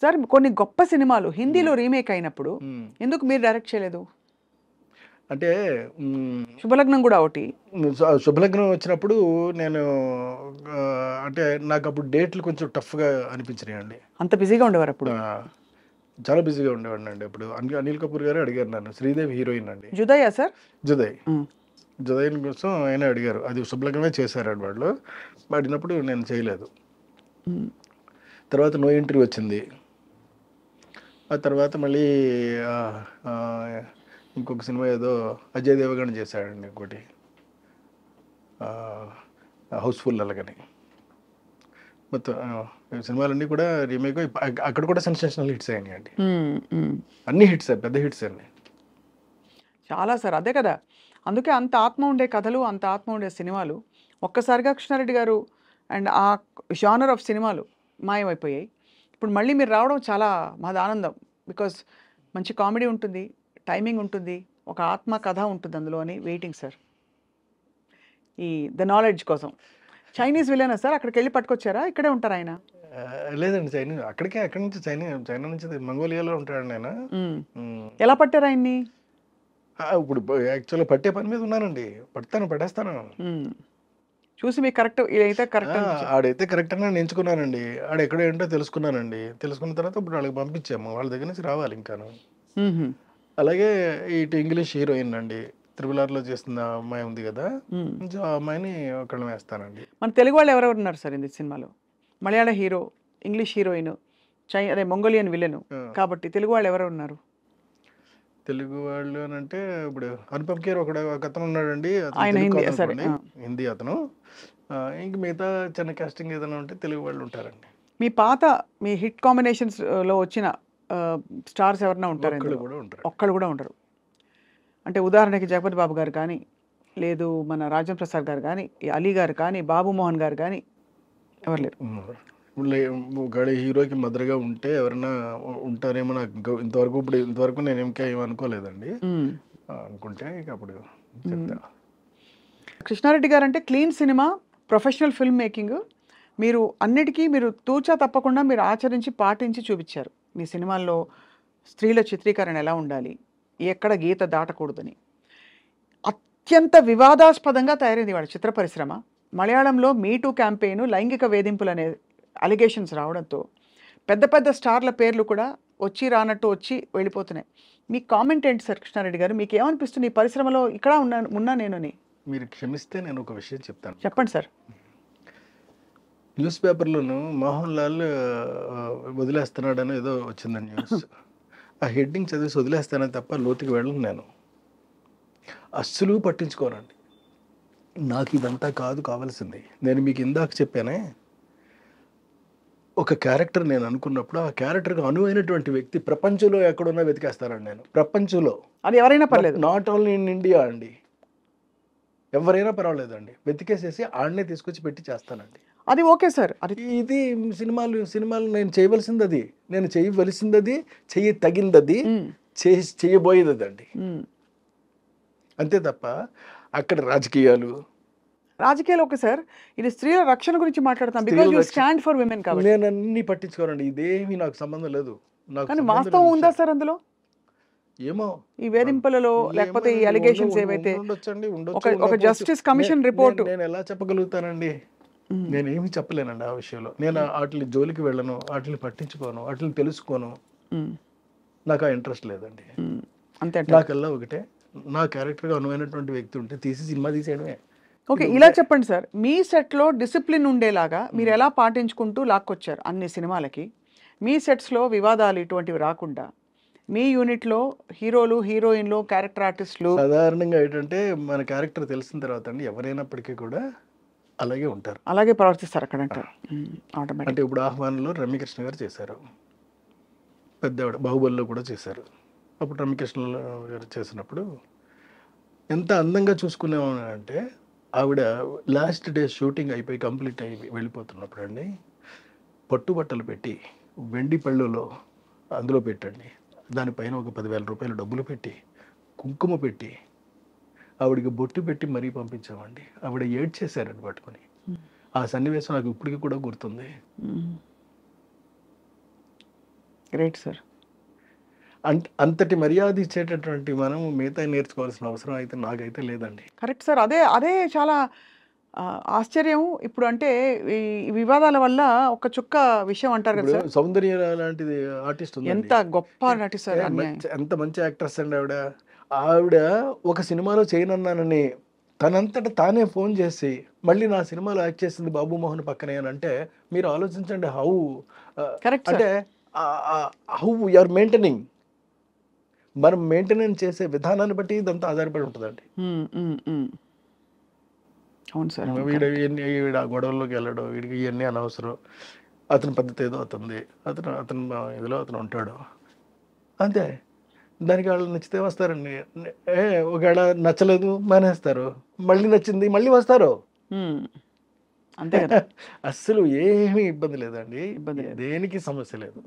Sir కొన్ని గొప్ప సినిమాలు హిందీలో రీమేక్ అయినప్పుడు మ్మ్. ఎందుకు మీరు డైరెక్ట్ చేయలేదు? అంటే శుభలగ్నం కూడా ఒకటి. శుభలగ్నం వచ్చినప్పుడు నేను ఆ, అంటే నాకు అప్పుడు డేట్లు కొంచెం టఫ్గా అనిపించినాయి అండి. అంత బిజీగా ఉండేవారు అప్పుడు. చాలా బిజీగా ఉండేవాడిని అండి అప్పుడు. అనిల్ కపూర్ గారు అడిగారు నన్ను, శ్రీదేవి హీరోయిన్ అండి, జుదయ్యా సార్? జుదయ్. మ్మ్. జుదయ్ కోసం ఆయన అడిగారు, అది శుభలగ్నమే చేశారండి వాళ్ళు. అడిగినప్పుడు నేను చేయలేదు. మ్మ్. తర్వాత నో ఎంట్రీ వచ్చింది. ఆ తర్వాత మళ్ళీ ఆ, ఆ, ఇంకొక సినిమా ఏదో అజయ్ దేవగన్ చేశాడండి ఇంకోటి, హౌస్ఫుల్ అలాగని. మొత్తం ఈ సినిమాలన్నీ కూడా రీమేక్ అక్కడ కూడా సెన్సేషనల్ హిట్స్ అయినాయి అండి. మ్మ్. మ్మ్. అన్ని హిట్స్, పెద్ద హిట్స్ అండి. చాలా సార్, అదే కదా. అందుకే అంత ఆత్మ ఉండే కథలు, అంత ఆత్మ ఉండే సినిమాలు ఒక్కసారిగా కృష్ణారెడ్డి గారు అండ్ ఆ జానర్ ఆఫ్ సినిమాలు మాయమైపోయాయి. ఇప్పుడు మళ్ళీ మీరు రావడం చాలా మాది ఆనందం. బికాస్ మంచి కామెడీ ఉంటుంది, టైమింగ్ ఉంటుంది, ఒక ఆత్మ కథ ఉంటుంది అందులో అని వెయిటింగ్ సార్. ఈ ద నాలెడ్జ్ కోసం. చైనీస్ విలనా సార్? అక్కడికి వెళ్ళి పట్టుకొచ్చారా? ఇక్కడే ఉంటారు ఆయన? లేదండి, అక్కడి నుంచి చైనా నుంచి మంగోలియాలో ఉంటాడండి ఆయన. మ్మ్. ఎలా పట్టారు ఆయన్ని? ఇప్పుడు యాక్చువల్గా పట్టే పని మీద ఉన్నానండి, పడేస్తాను. మ్మ్. చూసి మీకు కరెక్ట్ ఇదైతే కరెక్ట్ ఆడైతే కరెక్ట్ అని నేను ఎంచుకున్నానండి. ఆడ ఎక్కడ ఏంటో తెలుసుకున్నానండి. తెలుసుకున్న తర్వాత ఇప్పుడు వాళ్ళకి పంపించాము, వాళ్ళ దగ్గర నుంచి రావాలి ఇంకాను. అలాగే ఇటు ఇంగ్లీష్ హీరోయిన్ అండి, త్రిబుల్ చేస్తున్న అమ్మాయి ఉంది కదా, కొంచెం ఆ అమ్మాయిని ఒకళ్ళని వేస్తానండి. మన తెలుగు వాళ్ళు ఎవరెవరు ఉన్నారు సార్ ఇంది సినిమాలో? మలయాళ హీరో, ఇంగ్లీష్ హీరోయిన్, అదే మంగోలియన్ విలన్ కాబట్టి తెలుగు వాళ్ళు ఎవరు ఉన్నారు? తెలుగు వాళ్ళు అని అంటే ఇప్పుడు అనుపమ్ ఖేర్ ఒక అతను ఉన్నాడండి, అతను ఆయన తెలుగు హిందీ కాదు సరే. అనుకోండి, హిందీ అతను. ఇంక మిగతా చిన్న కాస్టింగ్ ఏదైనా ఉంటే తెలుగు వాళ్ళు ఉంటారండి. మీ పాత మీ హిట్ కాంబినేషన్స్ లో వచ్చిన స్టార్స్ ఎవరైనా ఉంటారు? ఒక్కళ్ళు కూడా ఉంటారు. ఒక్కళ్ళు కూడా ఉండరు. అంటే ఉదాహరణకి జగపతి బాబు గారు కానీ, లేదు మన రాజేంద్ర ప్రసాద్ గారు కానీ, ఈ అలీ గారు కానీ, బాబు మోహన్ గారు కానీ ఎవరు లేరు. ఒకవేళ హీరోకి మదర్గా ఉంటే ఎవరైనా ఉంటారేమో నాకు ఇంతవరకు నేను ఇంకా ఏమనుకోలేదండి. అనుకుంటే ఇక అప్పుడు చెప్తా. కృష్ణారెడ్డి గారు అంటే clean cinema, professional film making. మీరు అన్నిటికీ మీరు తూచా తప్పకుండా మీరు ఆచరించి పాటించి చూపించారు. మీ సినిమాల్లో స్త్రీల చిత్రీకరణ ఎలా ఉండాలి, ఎక్కడ గీత దాటకూడదని. అత్యంత వివాదాస్పదంగా తయారైంది వాళ్ళ చిత్ర పరిశ్రమ. మలయాళంలో మీటూ క్యాంపెయిన్, లైంగిక వేధింపులు అనే అలిగేషన్స్ రావడంతో పెద్ద పెద్ద స్టార్ల పేర్లు కూడా వచ్చి రానట్టు వచ్చి వెళ్ళిపోతున్నాయి. మీ కామెంట్ ఏంటి సార్ కృష్ణారెడ్డి గారు? మీకు ఏమనిపిస్తుంది ఈ పరిశ్రమలో ఇక్కడ ఉన్నా నేనని? మీరు క్షమిస్తే నేను ఒక విషయం చెప్తాను. చెప్పండి సార్. న్యూస్ పేపర్లోను మోహన్ లాల్ వదిలేస్తున్నాడని ఏదో వచ్చిందండి న్యూస్. ఆ హెడ్డింగ్ చదివేసి వదిలేస్తానని తప్ప లోతుకి వెళ్ళను నేను. అస్సలు పట్టించుకోనండి. నాకు ఇదంతా కాదు కావాల్సింది. నేను మీకు ఇందాక చెప్పానే, ఒక క్యారెక్టర్ నేను అనుకున్నప్పుడు ఆ క్యారెక్టర్కి అనువైనటువంటి వ్యక్తి ప్రపంచంలో ఎక్కడున్నా వెతికేస్తానండి నేను. ప్రపంచంలో అది ఎవరైనా పర్లేదు, నాట్ ఓన్లీ ఇన్ ఇండియా అండి, ఎవరైనా పర్వాలేదండి, వెతికేసేసి ఆడనే తీసుకొచ్చి పెట్టి చేస్తానండి. అది ఓకే సార్. అది ఇది సినిమాలు నేను చేయవలసింది అది, నేను చేయవలసింది అది, తగిందది, చేయబోయేది అదండి. అంతే తప్ప అక్కడ రాజకీయాలు ఓకే సార్. ఇది స్త్రీల రక్షణ గురించి మాట్లాడతాం. Because you stand for women కాబట్టి నేను అన్ని పట్టించుకోనండి. ఇదేమీ నాకు సంబంధం లేదు. కానీ వాస్తవం ఉందా సార్ అందులో? ఏమో ఈ వేధింపులలో లేకపోతే ఈ అలిగేషన్స్ ఏవైతే ఒక జస్టిస్ కమిషన్ రిపోర్ట్ నేను ఎలా చెప్పగలుగుతానండి? నేనేమి చెప్పలేనండి ఆ విషయంలో. నేను వాటిని జోలికి వెళ్ళను, వాటిని పట్టించుకోను, వాటిని తెలుసుకోను. నాకు ఆ ఇంట్రెస్ట్ లేదండి. అంతే. నాకల్లా ఒకటే, నా క్యారెక్టర్గా అనువైనటువంటి వ్యక్తి ఉంటే తీసి సినిమా తీసేయడమే. ఓకే, ఇలా చెప్పండి సార్. మీ సెట్లో డిసిప్లిన్ ఉండేలాగా మీరు ఎలా పాటించుకుంటూ లాక్కొచ్చారు అన్ని సినిమాలకి? మీ సెట్స్లో వివాదాలు ఇటువంటివి రాకుండా మీ యూనిట్లో హీరోలు, హీరోయిన్లు, క్యారెక్టర్ ఆర్టిస్టులు సాధారణంగా ఏంటంటే మన క్యారెక్టర్ తెలిసిన తర్వాత అండి ఎవరైనప్పటికీ కూడా అలాగే ఉంటారు, అలాగే ప్రవర్తిస్తారు అక్కడ అంటారు. అంటే ఇప్పుడు ఆహ్వానంలో రమ్యకృష్ణ గారు చేశారు, పెద్దవాడు బాహుబలిలో కూడా చేశారు. అప్పుడు రమ్యకృష్ణ గారు చేసినప్పుడు ఎంత అందంగా చూసుకునేవాడంటే, ఆవిడ లాస్ట్ డే షూటింగ్ అయిపోయి కంప్లీట్ అయి వెళ్ళిపోతున్నప్పుడు అండి, పట్టుబట్టలు పెట్టి వెండి పళ్ళులో అందులో పెట్టండి, దానిపైన ఒక 10,000 రూపాయలు డబ్బులు పెట్టి, కుంకుమ పెట్టి, ఆవిడకి బొట్టు పెట్టి మరీ పంపించామండి. ఆవిడ ఏడ్చేశారండి పట్టుకొని. ఆ సన్నివేశం నాకు ఇప్పటికీ కూడా గుర్తుంది. Great sir. అంతటి మర్యాద ఇచ్చేటటువంటి మనం మిగతా నేర్చుకోవాల్సిన అవసరం అయితే నాకైతే లేదండి. Correct sir. అదే అదే చాలా ఆశ్చర్యం. ఇప్పుడు అంటే ఈ వివాదాల వల్ల ఒక చుక్క విషయం అంటారు కదా ఇప్పుడు సార్. సౌందర్య లాంటిది ఆర్టిస్ట్ ఉందండి. ఎంత గొప్ప నటి సార్ అన్యాయం. ఎంత మంచి యాక్ట్రెస్ అండి ఆవిడ. ఆవిడ ఒక సినిమాలో చేయనన్నానని తనంతట తానే ఫోన్ చేసి మళ్ళీ నా సినిమాలో యాక్ట్ చేసింది బాబు మోహన్ పక్కనే అని అంటే మీరు ఆలోచించండి కరెక్ట్ సార్. అంటే హౌ ఆర్ మెయింటైనింగ్. మనం మెయింటెనెన్స్ చేసే విధానాన్ని బట్టి ఇదంతా ఆధారపడి ఉంటుందండి. అవును సార్. వీడు ఆ గొడవల్లోకి వెళ్ళడం, వీడికి ఇవన్నీ అనవసరం. అతని పద్ధతి ఏదో అతనిది, అతను ఇదిలో అతను ఉంటాడు అంతే. దానికి వాళ్ళు నచ్చితే వస్తారండి. ఒకవేళ నచ్చలేదు మానేస్తారు, మళ్ళీ నచ్చింది మళ్ళీ వస్తారు. అంతే కదా. అస్సలు ఏమీ ఇబ్బంది లేదండి, ఇబ్బంది లేదు. దేనికి సమస్య లేదు.